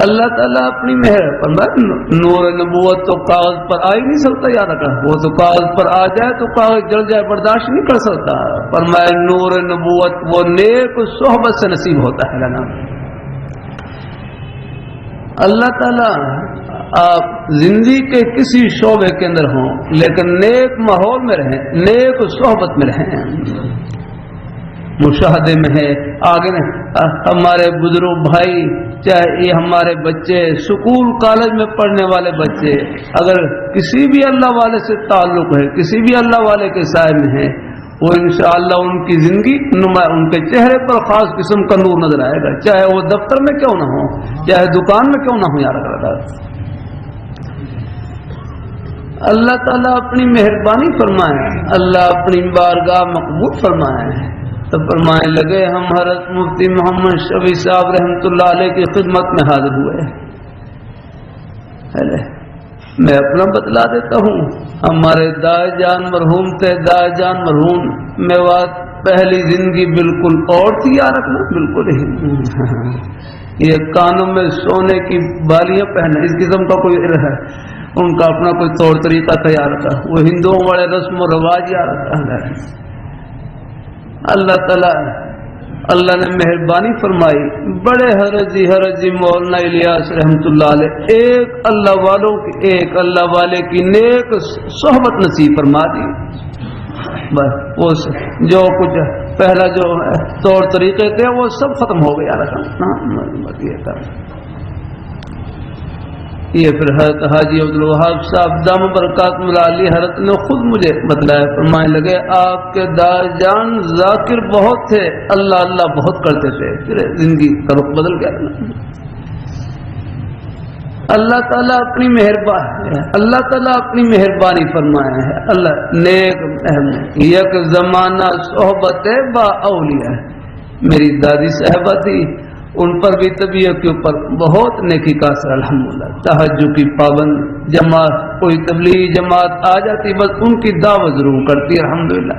اللہ تعالیٰ اپنی مہر پر نور نبوت تو کاغذ پر آ ہی نہیں سکتا، یاد رکھا، وہ تو کاغذ پر آ جائے تو کاغذ جل جائے، برداشت نہیں کر سکتا۔ فرمایا نور نبوت وہ نیک صحبت سے نصیب ہوتا ہے نا۔ اللہ تعالیٰ آپ زندگی کے کسی شعبے کے اندر ہوں لیکن نیک ماحول میں رہیں، نیک صحبت میں رہیں، مشاہدے میں ہے آگے ہمارے بزرگ بھائی، چاہے یہ ہمارے بچے اسکول کالج میں پڑھنے والے بچے، اگر کسی بھی اللہ والے سے تعلق ہے، کسی بھی اللہ والے کے سائے میں ہے، وہ انشاءاللہ ان کی زندگی ان کے چہرے پر خاص قسم کا نور نظر آئے گا، چاہے وہ دفتر میں کیوں نہ ہو، چاہے دکان میں کیوں نہ ہو۔ یاد رکھا، اللہ تعالیٰ اپنی مہربانی فرمائے، اللہ اپنی بارگاہ مقبول فرمائے۔ تو فرمانے لگے ہم حضرت مفتی محمد شفیع صاحب رحمۃ اللہ علیہ کی خدمت میں حاضر ہوئے۔ میں اپنا بتلا دیتا ہوں، ہمارے دائے جان مرحوم تھے، دائے جان مرحوم میوات پہلی زندگی بالکل اور تھی، یاد رکھنا، بالکل ہی یہ کانوں میں سونے کی بالیاں پہنا، اس قسم کا کوئی ہے ان کا اپنا کوئی طور طریقہ تیار تھا، وہ ہندوؤں والے رسم و رواج یاد رکھتا ہے۔ اللہ تعالیٰ اللہ نے مہربانی فرمائی، بڑے حرجی مولانا الیاس رحمۃ اللہ علیہ ایک اللہ والوں کی، ایک اللہ والے کی نیک صحبت نصیب فرما دی۔ بس وہ جو کچھ پہلا جو طور طریقے تھے وہ سب ختم ہو گیا رکھا۔ یہ پھر حضرت حاجی عبدالوہاب صاحب دام برکات ملالی حضرت نے خود مجھے بتلایا، فرمانے لگے آپ کے دائے جان ذاکر بہت تھے، اللہ اللہ بہت کرتے تھے، پھر زندگی کا رخ بدل گیا۔ اللہ تعالیٰ اپنی مہربانی، اللہ تعالیٰ اپنی مہربانی فرمایا ہے۔ اللہ نیک یک زمانہ صحبت با اولیاء، میری دادی صاحبہ تھی، ان پر بھی طبیعت کے اوپر بہت نیکی کا اثر الحمدللہ، تہجد کی پابند جماعت، کوئی تبلیغی جماعت آ جاتی بس ان کی دعوت ضرور کرتی الحمدللہ۔